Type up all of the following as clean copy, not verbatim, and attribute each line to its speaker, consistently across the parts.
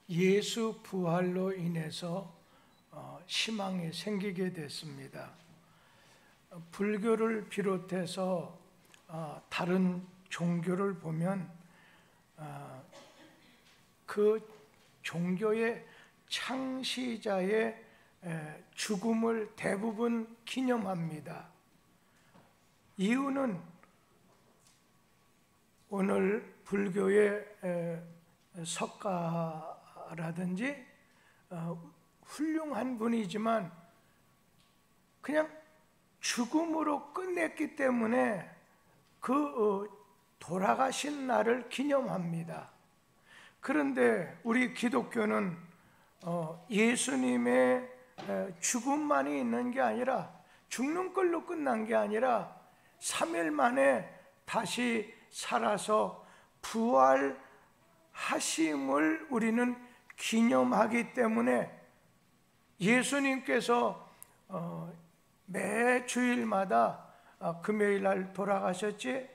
Speaker 1: 예수 부활로 인해서 희망이 생기게 됐습니다. 불교를 비롯해서 다른 종교를 보면 그 종교의 창시자의 죽음을 대부분 기념합니다. 이유는 오늘 불교의 석가라든지 훌륭한 분이지만 그냥 죽음으로 끝냈기 때문에 그 돌아가신 날을 기념합니다. 그런데 우리 기독교는 예수님의 죽음만이 있는 게 아니라, 죽는 걸로 끝난 게 아니라 3일 만에 다시 살아서 부활하심을 우리는 기념하기 때문에 예수님께서 매 주일마다 금요일 날 돌아가셨지,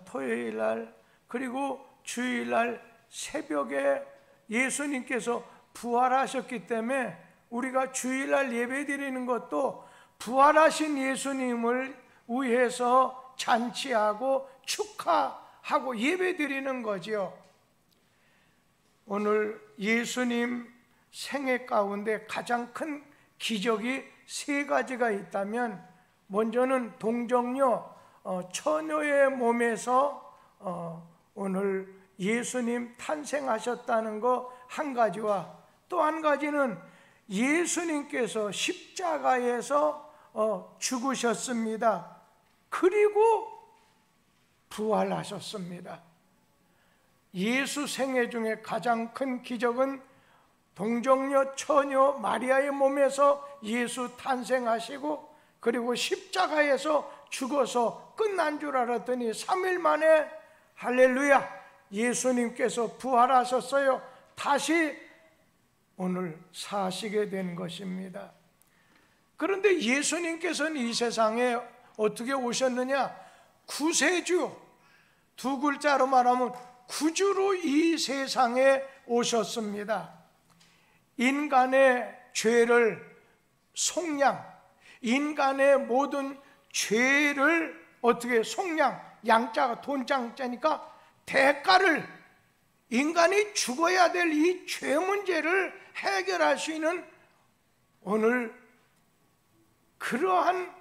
Speaker 1: 토요일 날, 그리고 주일 날 새벽에 예수님께서 부활하셨기 때문에 우리가 주일 날 예배 드리는 것도 부활하신 예수님을 위해서 잔치하고 축하하고 예배 드리는 거지요. 오늘 예수님 생애 가운데 가장 큰 기적이 3가지가 있다면, 먼저는 동정녀 처녀의 몸에서 오늘 예수님 탄생하셨다는 거 한 가지와, 또 한 가지는 예수님께서 십자가에서 죽으셨습니다. 그리고 부활하셨습니다. 예수 생애 중에 가장 큰 기적은 동정녀 처녀 마리아의 몸에서 예수 탄생하시고, 그리고 십자가에서 죽어서 끝난 줄 알았더니 3일 만에 할렐루야, 예수님께서 부활하셨어요. 다시 오늘 사시게 된 것입니다. 그런데 예수님께서는 이 세상에 어떻게 오셨느냐? 구세주, 2글자로 말하면 구주로 이 세상에 오셨습니다. 인간의 죄를 속량, 인간의 모든 죄를 어떻게 속량, 양자가 돈장자니까 대가를, 인간이 죽어야 될 이 죄 문제를 해결할 수 있는 오늘 그러한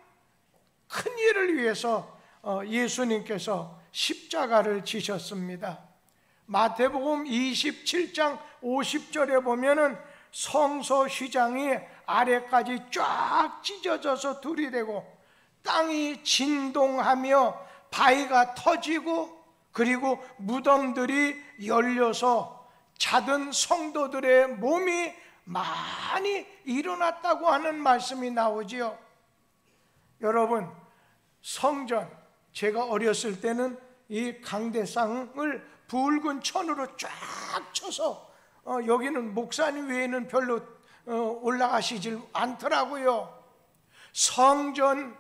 Speaker 1: 큰 일을 위해서 예수님께서 십자가를 지셨습니다. 마태복음 27장 50절에 보면은 성소 휘장이 아래까지 쫙 찢어져서 둘이 되고 땅이 진동하며 바위가 터지고, 그리고 무덤들이 열려서 자던 성도들의 몸이 많이 일어났다고 하는 말씀이 나오지요. 여러분, 성전, 제가 어렸을 때는 이 강대상을 붉은 천으로 쫙 쳐서 여기는 목사님 외에는 별로 올라가시질 않더라고요. 성전,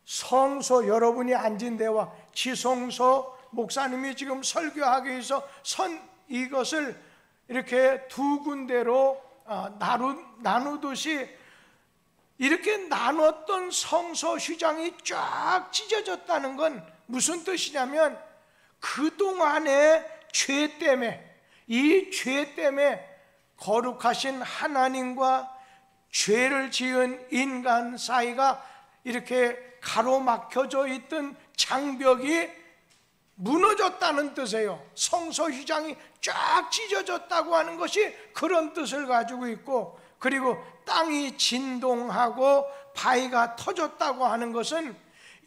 Speaker 1: 성소, 여러분이 앉은 데와 지성소, 목사님이 지금 설교하기 위해서 이것을 이렇게 2군데로 나누듯이 이렇게 나눴던 성소 휘장이 쫙 찢어졌다는 건 무슨 뜻이냐면, 그동안의 죄 때문에, 이 죄 때문에 거룩하신 하나님과 죄를 지은 인간 사이가 이렇게 가로막혀져 있던 장벽이 무너졌다는 뜻이에요. 성소 휘장이 쫙 찢어졌다고 하는 것이 그런 뜻을 가지고 있고, 그리고 땅이 진동하고 바위가 터졌다고 하는 것은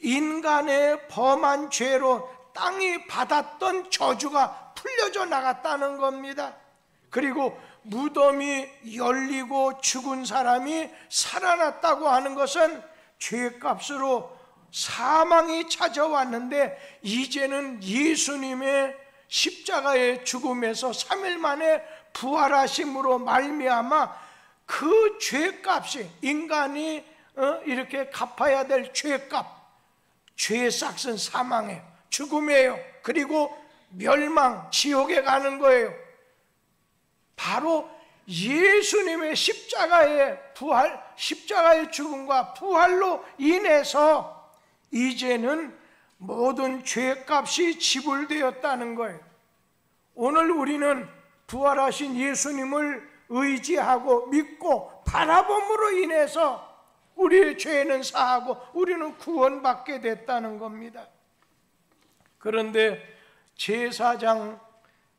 Speaker 1: 인간의 범한 죄로 땅이 받았던 저주가 풀려져 나갔다는 겁니다. 그리고 무덤이 열리고 죽은 사람이 살아났다고 하는 것은 죄값으로 사망이 찾아왔는데, 이제는 예수님의 십자가의 죽음에서 3일 만에 부활하심으로 말미암아 그 죄값이, 인간이 이렇게 갚아야 될 죄값, 죄의 싹은 사망이에요, 죽음이에요. 그리고 멸망, 지옥에 가는 거예요. 바로 예수님의 십자가의 부활, 십자가의 죽음과 부활로 인해서 이제는 모든 죄값이 지불되었다는 거예요. 오늘 우리는 부활하신 예수님을 의지하고 믿고 바라봄으로 인해서 우리의 죄는 사하고 우리는 구원받게 됐다는 겁니다. 그런데 제사장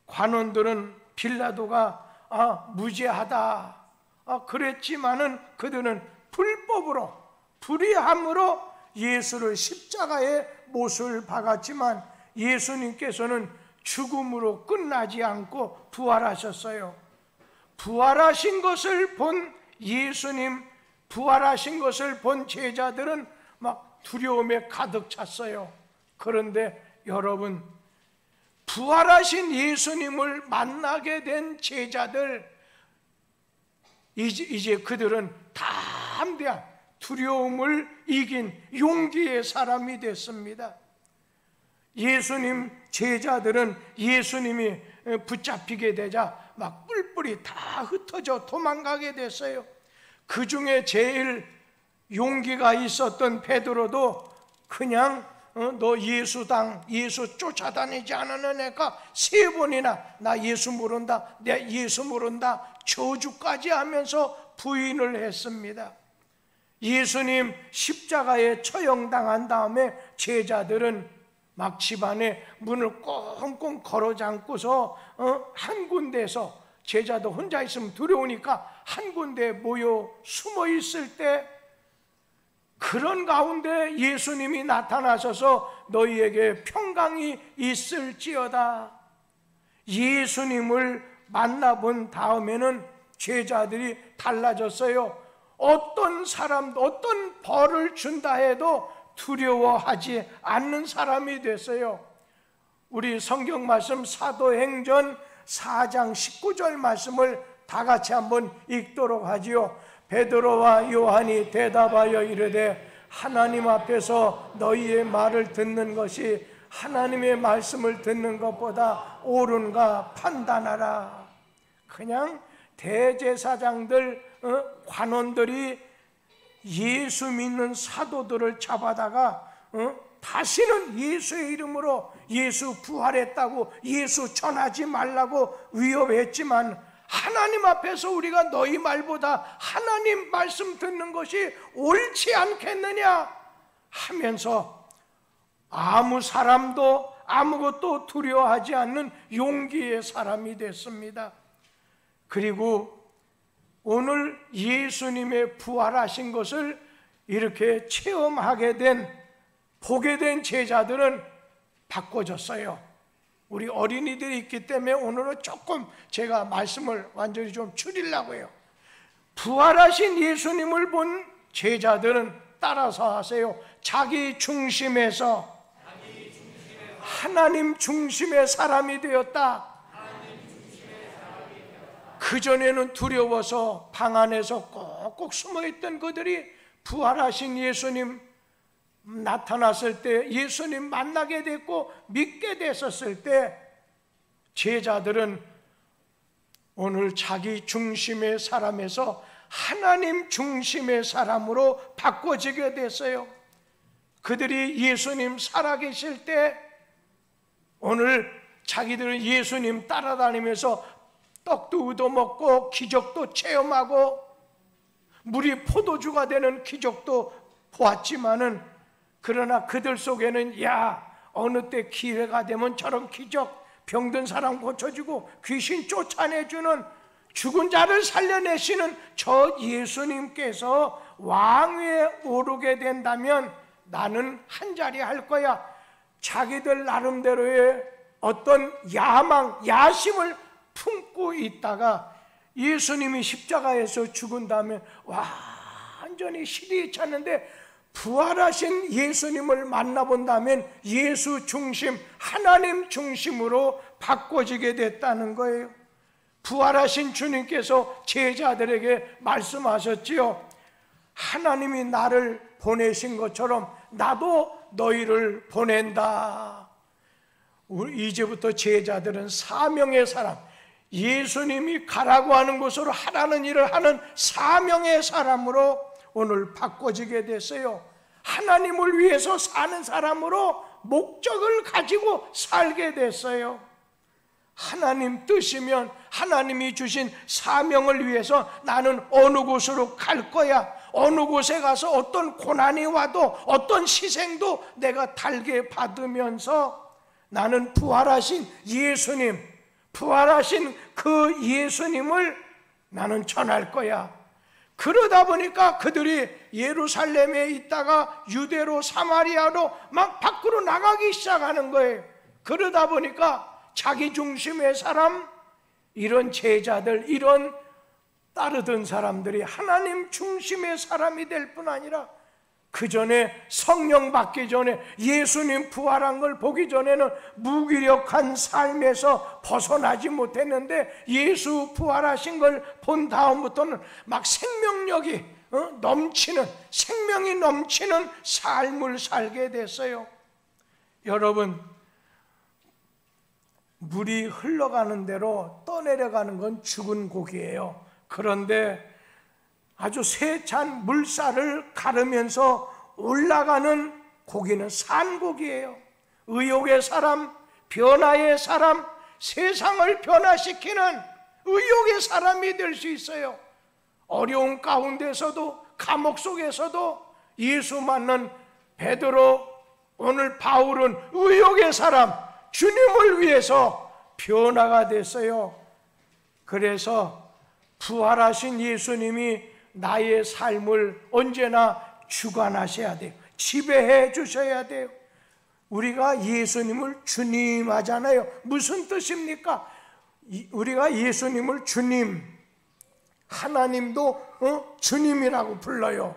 Speaker 1: 관원들은 빌라도가 무죄하다 그랬지만은 그들은 불법으로 불의함으로 예수를 십자가에 못을 박았지만 예수님께서는 죽음으로 끝나지 않고 부활하셨어요. 부활하신 것을 본 예수님, 부활하신 것을 본 제자들은 막 두려움에 가득 찼어요. 그런데 여러분, 부활하신 예수님을 만나게 된 제자들, 이제 그들은 담대한 두려움을 이긴 용기의 사람이 됐습니다. 예수님 제자들은 예수님이 붙잡히게 되자 막 뿔뿔이 다 흩어져 도망가게 됐어요. 그 중에 제일 용기가 있었던 베드로도 그냥 너 예수 쫓아다니지 않는 애가 3번이나 나 예수 모른다, 내 예수 모른다 저주까지 하면서 부인을 했습니다. 예수님 십자가에 처형당한 다음에 제자들은 막 집안에 문을 꽁꽁 걸어 잠고서 한 군데에서, 제자도 혼자 있으면 두려우니까 한 군데에 모여 숨어 있을 때 그런 가운데 예수님이 나타나셔서 너희에게 평강이 있을지어다. 예수님을 만나본 다음에는 제자들이 달라졌어요. 어떤 사람도 어떤 벌을 준다 해도 두려워하지 않는 사람이 됐어요. 우리 성경 말씀 사도행전 4장 19절 말씀을 다 같이 한번 읽도록 하지요. 베드로와 요한이 대답하여 이르되 하나님 앞에서 너희의 말을 듣는 것이 하나님의 말씀을 듣는 것보다 옳은가 판단하라. 그냥 대제사장들, 관원들이 예수 믿는 사도들을 잡아다가 다시는 예수의 이름으로 예수 부활했다고 예수 전하지 말라고 위협했지만 하나님 앞에서 우리가 너희 말보다 하나님 말씀 듣는 것이 옳지 않겠느냐 하면서 아무 사람도 아무것도 두려워하지 않는 용기의 사람이 됐습니다. 그리고 오늘 예수님의 부활하신 것을 이렇게 체험하게 된, 보게 된 제자들은 바꿔졌어요. 우리 어린이들이 있기 때문에 오늘은 조금 제가 말씀을 완전히 좀 줄이려고 해요. 부활하신 예수님을 본 제자들은 따라서 하세요. 자기 중심에서 하나님 중심의 사람이 되었다. 그전에는 두려워서 방 안에서 꼭꼭 숨어있던 그들이 부활하신 예수님 나타났을 때, 예수님 만나게 됐고 믿게 됐었을 때 제자들은 오늘 자기 중심의 사람에서 하나님 중심의 사람으로 바꿔지게 됐어요. 그들이 예수님 살아계실 때 오늘 자기들은 예수님 따라다니면서 떡도 얻어먹고 기적도 체험하고 물이 포도주가 되는 기적도 보았지만은, 그러나 그들 속에는 어느 때 기회가 되면 저런 기적, 병든 사람 고쳐주고 귀신 쫓아내주는, 죽은 자를 살려내시는 저 예수님께서 왕위에 오르게 된다면 나는 한 자리 할 거야. 자기들 나름대로의 어떤 야망, 야심을 품고 있다가 예수님이 십자가에서 죽은 다음에 완전히 실이 찼는데 부활하신 예수님을 만나본다면 예수 중심, 하나님 중심으로 바꿔지게 됐다는 거예요. 부활하신 주님께서 제자들에게 말씀하셨지요. 하나님이 나를 보내신 것처럼 나도 너희를 보낸다. 이제부터 제자들은 사명의 사람, 예수님이 가라고 하는 곳으로 하라는 일을 하는 사명의 사람으로 오늘 바꿔지게 됐어요. 하나님을 위해서 사는 사람으로 목적을 가지고 살게 됐어요. 하나님 뜻이면 하나님이 주신 사명을 위해서 나는 어느 곳으로 갈 거야. 어느 곳에 가서 어떤 고난이 와도 어떤 희생도 내가 달게 받으면서 나는 부활하신 예수님, 부활하신 그 예수님을 나는 전할 거야. 그러다 보니까 그들이 예루살렘에 있다가 유대로 사마리아로 막 밖으로 나가기 시작하는 거예요. 그러다 보니까 자기 중심의 사람, 이런 제자들, 이런 따르던 사람들이 하나님 중심의 사람이 될 뿐 아니라 그 전에 성령 받기 전에 예수님 부활한 걸 보기 전에는 무기력한 삶에서 벗어나지 못했는데 예수 부활하신 걸 본 다음부터는 막 생명력이 넘치는, 생명이 넘치는 삶을 살게 됐어요. 여러분, 물이 흘러가는 대로 떠내려가는 건 죽은 고기예요. 그런데 아주 세찬 물살을 가르면서 올라가는 고기는 산 고기예요. 의욕의 사람, 변화의 사람, 세상을 변화시키는 의욕의 사람이 될 수 있어요. 어려운 가운데서도, 감옥 속에서도 예수 만난 베드로, 오늘 바울은 의욕의 사람, 주님을 위해서 변화가 됐어요. 그래서 부활하신 예수님이 나의 삶을 언제나 주관하셔야 돼요. 지배해 주셔야 돼요. 우리가 예수님을 주님 하잖아요. 무슨 뜻입니까? 우리가 예수님을 주님, 하나님도 주님이라고 불러요.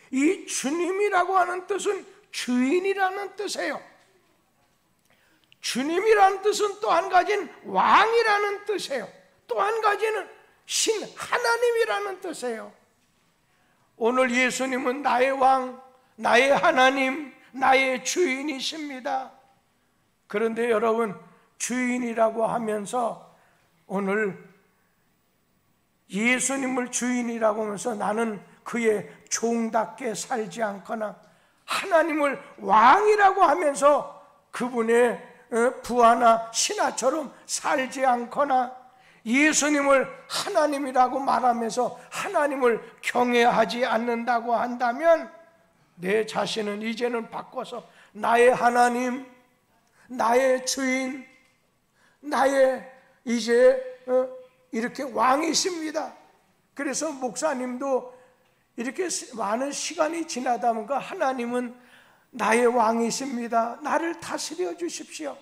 Speaker 1: 이 주님이라고 하는 뜻은 주인이라는 뜻이에요. 주님이라는 뜻은 또 한 가지는 왕이라는 뜻이에요. 또 한 가지는 신 하나님이라는 뜻이에요. 오늘 예수님은 나의 왕, 나의 하나님, 나의 주인이십니다. 그런데 여러분, 주인이라고 하면서 오늘 예수님을 주인이라고 하면서 나는 그의 종답게 살지 않거나 하나님을 왕이라고 하면서 그분의 부하나 신하처럼 살지 않거나 예수님을 하나님이라고 말하면서 하나님을 경외하지 않는다고 한다면 내 자신은 이제는 바꿔서 나의 하나님, 나의 주인, 나의 이제 이렇게 왕이십니다. 그래서 목사님도 이렇게 많은 시간이 지나다 보니까 하나님은 나의 왕이십니다. 나를 다스려 주십시오.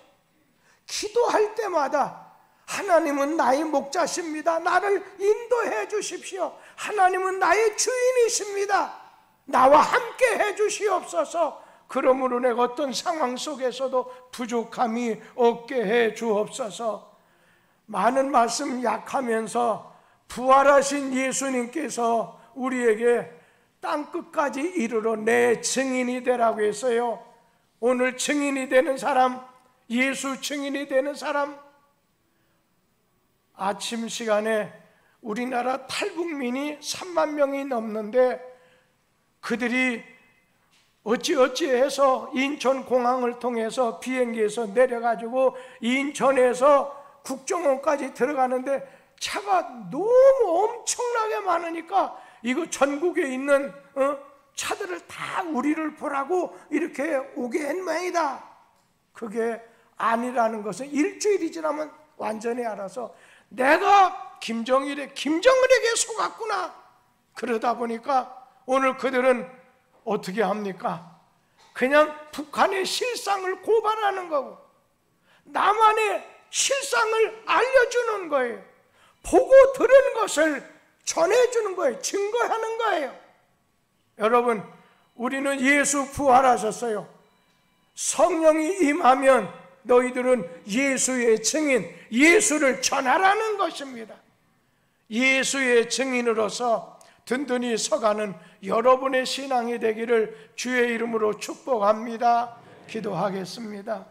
Speaker 1: 기도할 때마다 하나님은 나의 목자십니다. 나를 인도해 주십시오. 하나님은 나의 주인이십니다. 나와 함께 해 주시옵소서. 그러므로 내가 어떤 상황 속에서도 부족함이 없게 해 주옵소서. 많은 말씀 약하면서 부활하신 예수님께서 우리에게 땅끝까지 이르러 내 증인이 되라고 했어요. 오늘 증인이 되는 사람, 예수 증인이 되는 사람, 아침 시간에 우리나라 탈북민이 3만 명이 넘는데 그들이 어찌해서 인천공항을 통해서 비행기에서 내려가지고 인천에서 국정원까지 들어가는데 차가 너무 엄청나게 많으니까 이거 전국에 있는 차들을 다 우리를 보라고 이렇게 오게 한 모양이다. 그게 아니라는 것은 일주일이 지나면 완전히 알아서 내가 김정은에게 속았구나. 그러다 보니까 오늘 그들은 어떻게 합니까? 그냥 북한의 실상을 고발하는 거고 남한의 실상을 알려주는 거예요. 보고 들은 것을 전해주는 거예요. 증거하는 거예요. 여러분, 우리는 예수 부활하셨어요. 성령이 임하면 너희들은 예수의 증인, 예수를 전하라는 것입니다. 예수의 증인으로서 든든히 서가는 여러분의 신앙이 되기를 주의 이름으로 축복합니다. 기도하겠습니다.